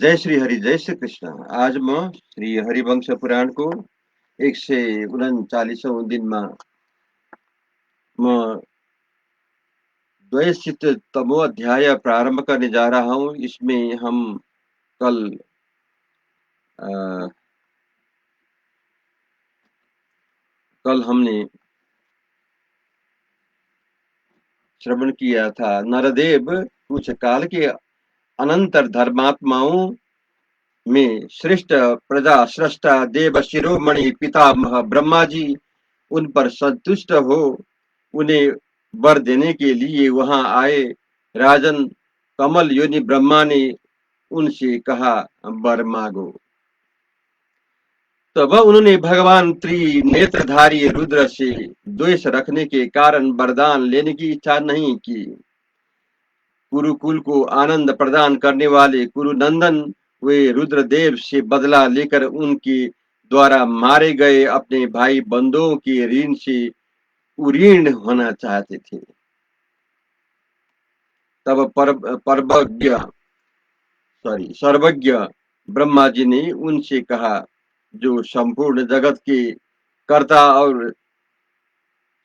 जय श्री हरि, जय श्री कृष्ण। आज म श्री हरिवंश पुराण को 139 दिन में द्वैशित तमो अध्याय प्रारंभ करने जा रहा हूँ। इसमें हम कल हमने श्रवण किया था। नरदेव कुछ काल के अनंतर धर्मात्माओं में श्रेष्ठ प्रजा सृष्टा देव शिरोमणि पितामह ब्रह्मा जी उन पर संतुष्ट हो उन्हें वर देने के लिए वहां आए। राजन कमल योनि ब्रह्मा ने उनसे कहा, वर मांगो। तब उन्होंने भगवान त्रिनेत्रधारी रुद्र से द्वेष रखने के कारण वरदान लेने की इच्छा नहीं की। कुरुकुल को आनंद प्रदान करने वाले कुरुनंदन वे रुद्रदेव से बदला लेकर उनके द्वारा मारे गए अपने भाई बंधुओं के ऋण से उरीर्ण होना चाहते थे। तब सर्वज्ञ ब्रह्मा जी ने उनसे कहा, जो संपूर्ण जगत के कर्ता और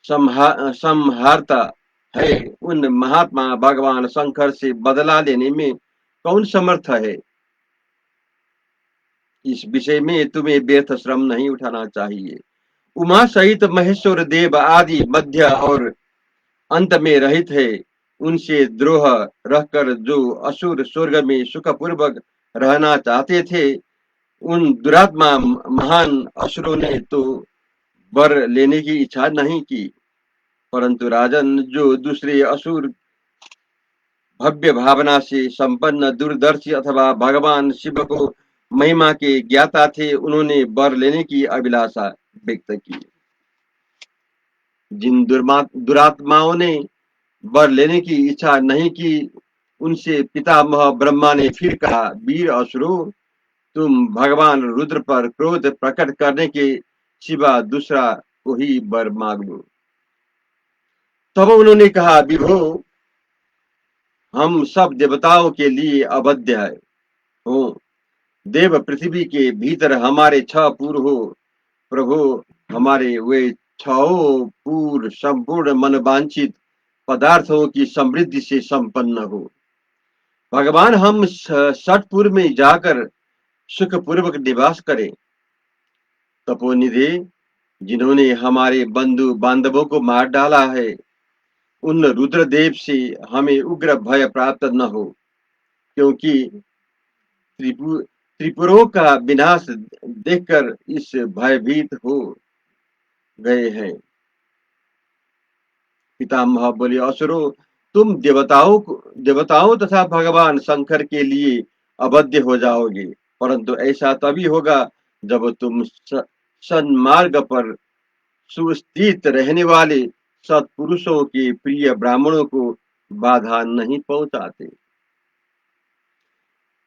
संहारता है, उन महात्मा भगवान शंकर से बदला लेने में कौन समर्थ है। इस विषय में तुम्हें व्यर्थ श्रम नहीं उठाना चाहिए। उमा सहित महेश्वर देव आदि मध्य और अंत में रहित है। उनसे द्रोह रहकर जो असुर स्वर्ग में सुखपूर्वक रहना चाहते थे, उन दुरात्मा महान असुरों ने तो वर लेने की इच्छा नहीं की, परंतु राजन जो दूसरे असुर भव्य भावना से संपन्न दूरदर्शी अथवा भगवान शिव को महिमा के ज्ञाता थे, उन्होंने वर लेने की अभिलाषा व्यक्त की। जिन दुरात्माओं ने वर लेने की इच्छा नहीं की, उनसे पितामह ब्रह्मा ने फिर कहा, वीर असुरो, तुम भगवान रुद्र पर क्रोध प्रकट करने के सिवा दूसरा को ही वर मांग लो। तब उन्होंने कहा, विभो, हम सब देवताओं के लिए अवध्य है हो। देव पृथ्वी के भीतर हमारे 6 पुर हो। प्रभु, हमारे वे 6 पुर संपूर्ण मनवांछित पदार्थों की समृद्धि से संपन्न हो। भगवान, हम षटपुर में जाकर सुखपूर्वक निवास करें। तपोनिधि, जिन्होंने हमारे बंधु बांधवों को मार डाला है, उन रुद्रदेव से हमें उग्र भय प्राप्त न हो, क्योंकि त्रिपुरों का विनाश देखकर इस भयभीत हो गए हैं। पितामह बोले, असुरो, तुम देवताओं तथा भगवान शंकर के लिए अवध्य हो जाओगे, परंतु ऐसा तभी होगा जब तुम सन्मार्ग पर सुस्थित रहने वाले सत्पुरुषों के प्रिय ब्राह्मणों को बाधा नहीं पहुंचाते।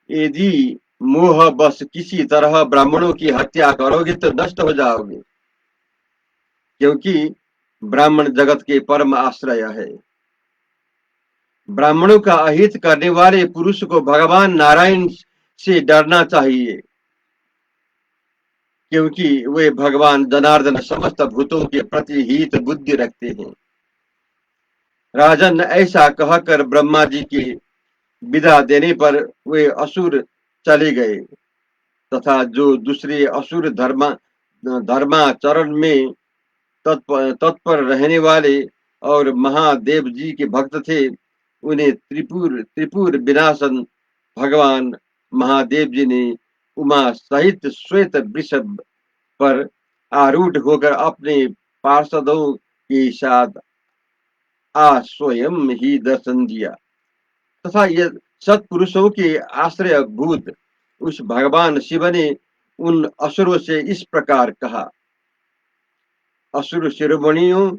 यदि मोह बस किसी तरह ब्राह्मणों की हत्या करोगे तो नष्ट हो जाओगे, क्योंकि ब्राह्मण जगत के परम आश्रय है। ब्राह्मणों का अहित करने वाले पुरुष को भगवान नारायण से डरना चाहिए, क्योंकि वे भगवान जनार्दन समस्त भूतों के प्रति हित बुद्धि रखते हैं। राजन, ऐसा कहकर ब्रह्मा जी के विदा देने पर वे असुर चले गए तथा जो दूसरे असुर धर्माचरण में तत्पर रहने वाले और महादेव जी के भक्त थे, उन्हें त्रिपुर विनाशन भगवान महादेव जी ने उमा सहित श्वेत वृषभ पर आरूढ़ होकर अपने पार्षदों के साथ स्वयं ही दर्शन दिया तथा ये सत्पुरुषों के आश्रय भूत उस भगवान शिव ने उन असुरों से इस प्रकार कहा, असुर शिरोमणियों,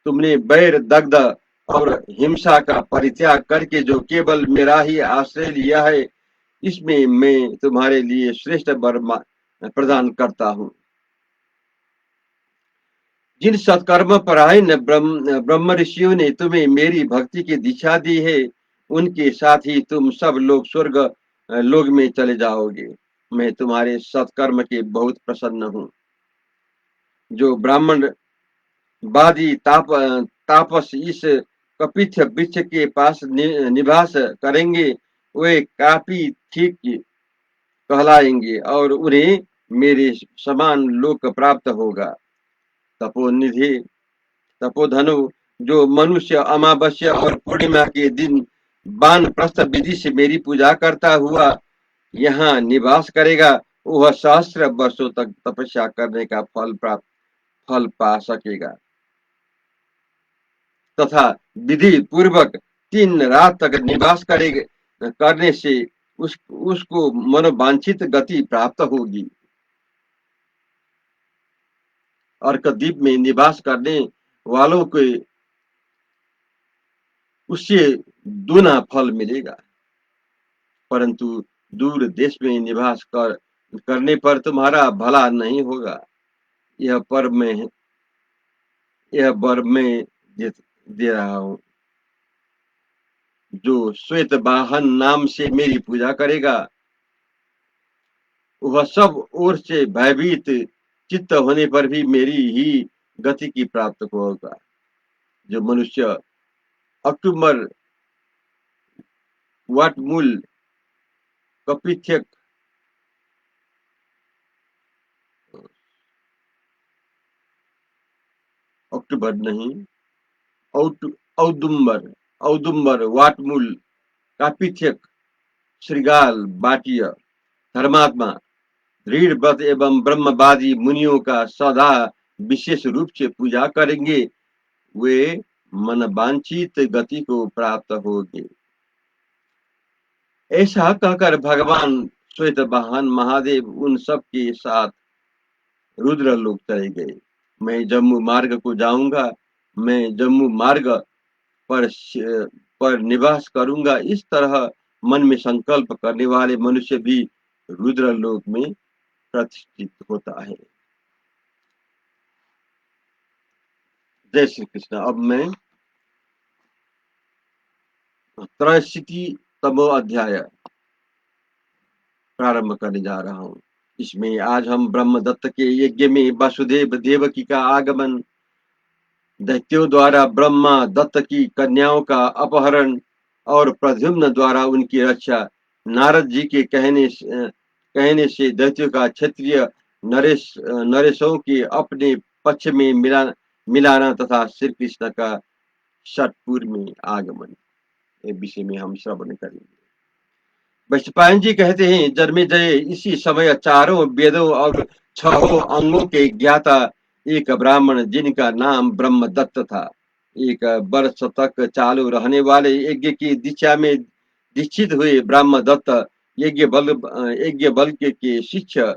तुमने बैर दग्ध और हिंसा का परित्याग करके जो केवल मेरा ही आश्रय लिया है, इसमें मैं तुम्हारे लिए श्रेष्ठ वर प्रदान करता हूँ। जिन सत्कर्म परायण ब्रह्म ऋषियों ने तुम्हें मेरी भक्ति की दीक्षा दी है, उनके साथ ही तुम सब लोग स्वर्ग लोक में चले जाओगे। मैं तुम्हारे सत्कर्म के बहुत प्रसन्न हूँ। जो ब्राह्मण वादी तापस इस कपिथ वृक्ष के पास निवास करेंगे, वे काफी ठीक कहलाएंगे और उन्हें मेरे समान लोक प्राप्त होगा। तपोनिधि, तपोधनु, जो मनुष्य अमावस्या और पूर्णिमा के दिन वानप्रस्थ विधि से मेरी पूजा करता हुआ यहाँ निवास करेगा, वह सहस्र वर्षों तक तपस्या करने का फल पा सकेगा तथा विधि पूर्वक 3 रात तक निवास करने से उसको मनोवांछित गति प्राप्त होगी। अर्कद्वीप में निवास करने वालों को उससे दूना फल मिलेगा, परंतु दूर देश में निवास करने पर तुम्हारा भला नहीं होगा। यह वर मैं दे रहा हूँ। जो श्वेत वाहन नाम से मेरी पूजा करेगा, वह सब ओर से भयभीत चित्त होने पर भी मेरी ही गति की प्राप्त होगा। जो मनुष्य अक्टूबर वटमूल कपिथ्यक अक्टूबर नहीं, औदुंबर, औदुंबर, वाटमूल, कापिथ्यक, श्रृगाल, बाटीय, धर्मात्मा, दृढ़ व्रत एवं ब्रह्मवादी मुनियों का सदा विशेष रूप से पूजा करेंगे, वे मनवांछित गति को प्राप्त होंगे। ऐसा कहकर भगवान श्वेत वाहन महादेव उन सब के साथ रुद्र लोक चले गए। मैं जम्मू मार्ग को जाऊंगा, मैं जम्मू मार्ग पर पर निवास करूंगा। इस तरह मन में संकल्प करने वाले मनुष्य भी रुद्र लोक में प्रतिष्ठित होता है। जय श्री कृष्ण। अब मैं त्रयशीतितमो अध्याय प्रारंभ करने जा रहा हूँ। इसमें आज हम ब्रह्मदत्त के यज्ञ में वासुदेव देवकी का आगमन, दैत्यों द्वारा ब्रह्मा दत्त की कन्याओं का अपहरण और प्रद्युम्न द्वारा उनकी रक्षा, नारद जी के कहने से दैत्यों का क्षत्रिय नरेशों के अपने पक्ष में मिलाना तथा श्री कृष्ण का षटपुर में आगमन, इस विषय में हम श्रवण करेंगे। वैशंपायन जी कहते हैं, जन्मेजय इसी समय चारों वेदों और छहों अंगों के ज्ञाता एक ब्राह्मण जिनका नाम ब्रह्मदत्त था, एक वर्ष तक चालू रहने वाले यज्ञ की दिशा में दीक्षित हुए ब्रह्मदत्त यज्ञ बल के शिष्य,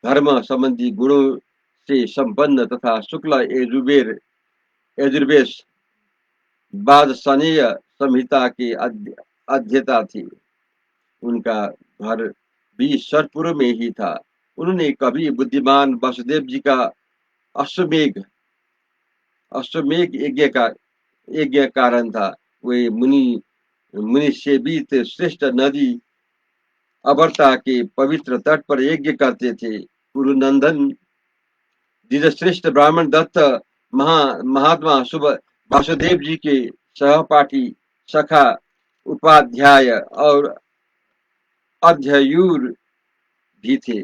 धर्म संबंधी गुणों से संपन्न तथा शुक्ल यजुर्वेद वादसनेय संहिता के अध्येता थे। उनका घर भी सरपुर में ही था। उन्होंने कभी बुद्धिमान वासुदेव जी का अश्वमेघ यज्ञ कारण था। वे मुनि सेवित श्रेष्ठ नदी अवर्ता के पवित्र तट पर यज्ञ करते थे। कुरुनंदन द्विजश्रेष्ठ ब्राह्मण दत्त महात्मा शुभ वासुदेव जी के सहपाठी, सखा, उपाध्याय और अध्ययूर भी थे।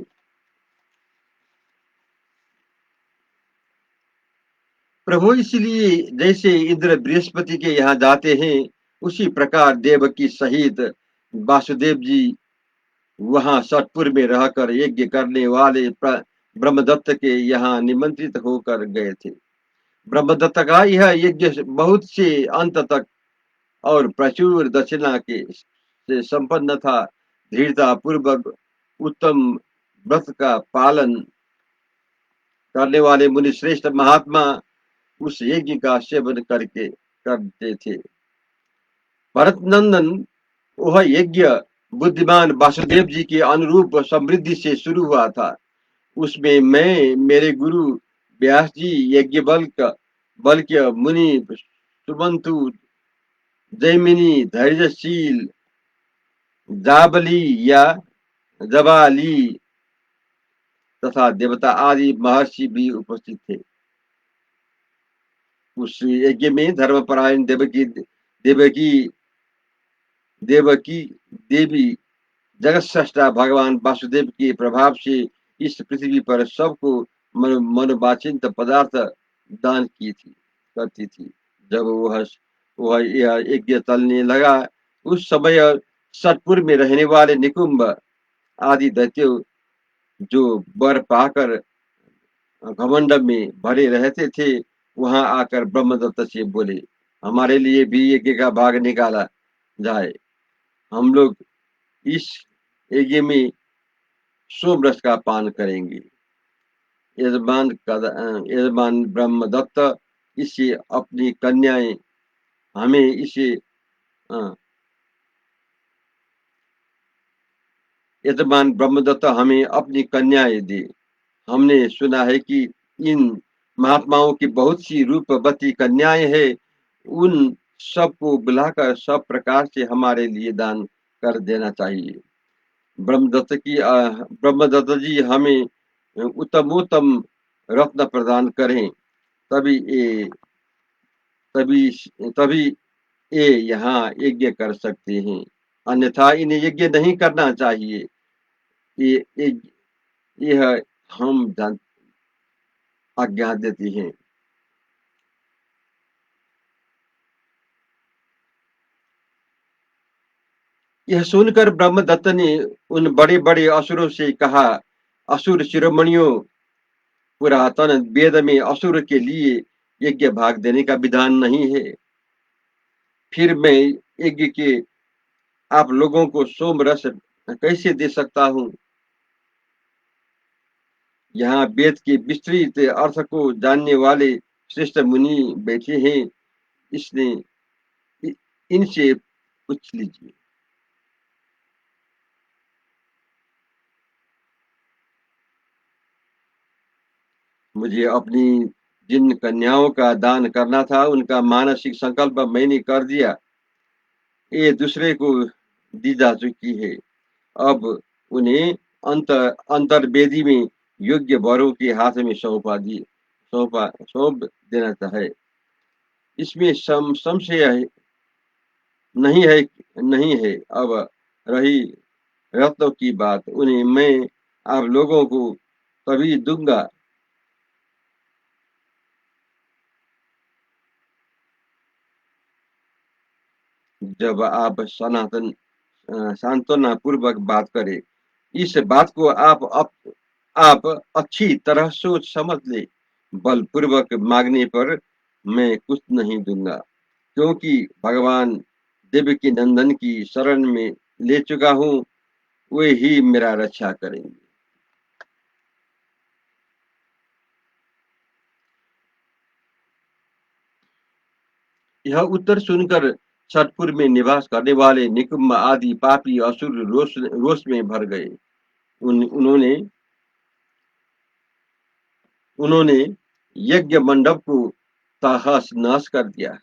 प्रभु इसलिए जैसे इंद्र बृहस्पति के यहाँ जाते हैं, उसी प्रकार देवकी सहित वासुदेव जी वहां सतपुर में रहकर यज्ञ करने वाले ब्रह्मदत्त के यहाँ निमंत्रित होकर गए थे। ब्रह्मदत्त का यह यज्ञ बहुत से अंत तक और प्रचुर दक्षिणा के से संपन्न था। दृढ़ता पूर्वक उत्तम व्रत का पालन करने वाले मुनि श्रेष्ठ महात्मा उस यज्ञ का सेवन करते थे। भरत नंदन वह यज्ञ बुद्धिमान वासुदेव जी के अनुरूप समृद्धि से शुरू हुआ था। उसमें मैं, मेरे गुरु व्यास जी, यज्ञ बल के मुनि सुमंतु, जैमिनी, धैर्यशील, जाबली या जबाली तथा देवता आदि महर्षि भी उपस्थित थे। उस यज्ञ में धर्मपरायण देवकी देवी जगत सृष्टा भगवान वासुदेव के प्रभाव से इस पृथ्वी पर सबको मनोवांछित पदार्थ दान करती थी। जब वह यह यज्ञ चलने लगा, उस समय सतपुर में रहने वाले निकुंभ आदि दैत्य जो वर पाकर घमंड में भरे रहते थे, वहां आकर ब्रह्मदत्त से बोले, हमारे लिए भी यज्ञ का भाग निकाला जाए। हम लोग इस यज्ञ में सोमरस का पान करेंगे। यजमान ब्रह्मदत्त इसे अपनी कन्याएं हमें इसे यजमान ब्रह्मदत्त हमें अपनी कन्याएं दे। हमने सुना है कि इन महात्माओं की बहुत सी रूपवती कन्याएं हैं। उन सबको बुलाकर सब प्रकार से हमारे लिए दान कर देना चाहिए। ब्रह्मदत्त जी हमें उत्तमोत्तम रत्न प्रदान करें, तभी तभी तभी ये यहाँ यज्ञ कर सकते हैं, अन्यथा इन्हें यज्ञ नहीं करना चाहिए। यह हम आज्ञा देती हैं। यह सुनकर ब्रह्मदत्त ने उन बड़े बड़े असुरों से कहा, असुर शिरोमणियों, पुरातन वेद में असुर के लिए यज्ञ भाग देने का विधान नहीं है। फिर मैं यज्ञ के आप लोगों को सोम रस कैसे दे सकता हूँ? यहाँ वेद के विस्तृत अर्थ को जानने वाले श्रेष्ठ मुनि बैठे हैं, इसने इनसे पूछ लीजिए। मुझे अपनी जिन कन्याओं का दान करना था उनका मानसिक संकल्प मैंने कर दिया, ये दूसरे को दी जा चुकी है। अब उन्हें अंतर्वेदी में योग्य वरों के हाथ में सौंप देना है। इसमें संशय नहीं है। नहीं है। अब रही रत्नों की बात, उन्हें मैं आप लोगों को तभी दूंगा जब आप सांत्वना पूर्वक बात करें। इस बात को आप अच्छी तरह सोच समझ ले। बलपूर्वक मांगने पर मैं कुछ नहीं दूंगा, क्योंकि भगवान देवकी नंदन की शरण में ले चुका हूँ, वे ही मेरा रक्षा करेंगे। यह उत्तर सुनकर छठपुर में निवास करने वाले निकुम्ब आदि पापी असुर रोष में भर गए। उन्होंने उन्होंने यज्ञ मंडप को तहस नहस कर दिया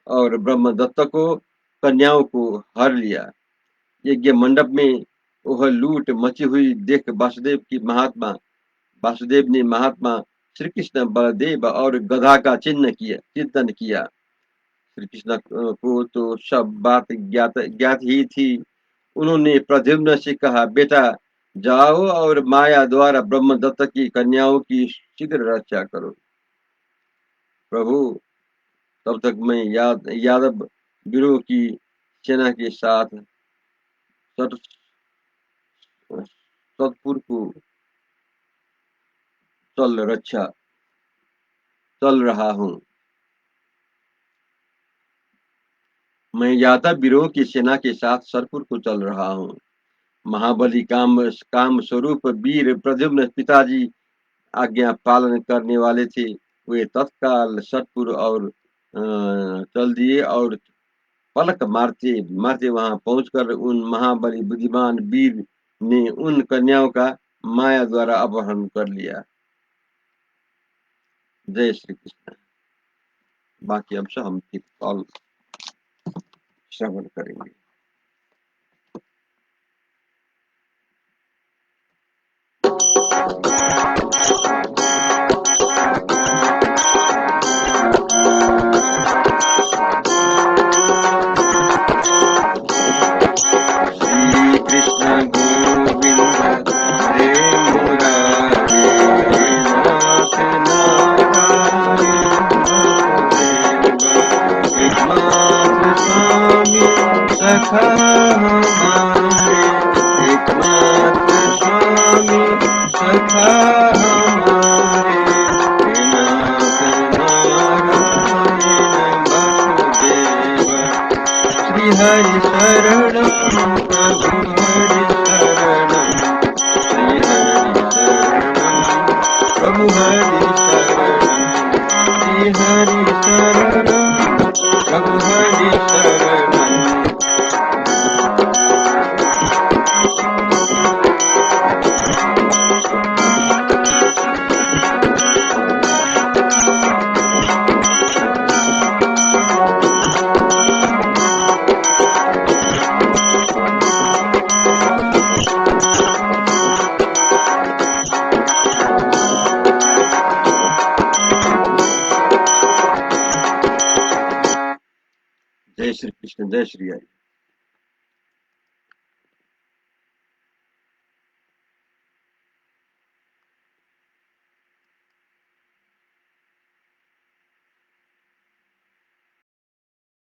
और ब्रह्मदत्त को कन्याओं को हर लिया। यज्ञ मंडप में वह लूट मची हुई देख वासुदेव ने महात्मा श्री कृष्ण, बलदेव और गधा का चिंतन किया। श्री कृष्ण को तो सब बात ज्ञात ही थी। उन्होंने प्रद्युम्न से कहा, बेटा जाओ और माया द्वारा ब्रह्मदत्त की कन्याओं की शीघ्र रक्षा करो। प्रभु, तब तक मैं यादव गिरोह की सेना के साथ सतपुर को चल रहा हूँ। मैं यादव गिरोह की सेना के साथ सरपुर को चल रहा हूँ। महाबली काम स्वरूप वीर प्रद्युम्न पिताजी आज्ञा पालन करने वाले थे। वे तत्काल सतपुर और चल दिए और पलक मारते मारते वहां पहुंचकर उन महाबली बुद्धिमान वीर ने उन कन्याओं का माया द्वारा अपहरण कर लिया। जय श्री कृष्ण। बाकी अंश हम फिर कल श्रवण करेंगे। श्री कृष्ण गोविंद हरे मुरारे, नाथ नारायण वासुदेव, एकमात्र स्वामी सखा हमारे, एकमात्र स्वामी सखा हमारे, नाथ नारायण वासुदेव। श्री हरि शरणम प्रभु हरि शरणम, श्री हरि शरणम प्रभु हरि शरणम, श्री हरि शरणम प्रभु हरि शरणम। जय श्री कृष्ण, जय श्री हरि।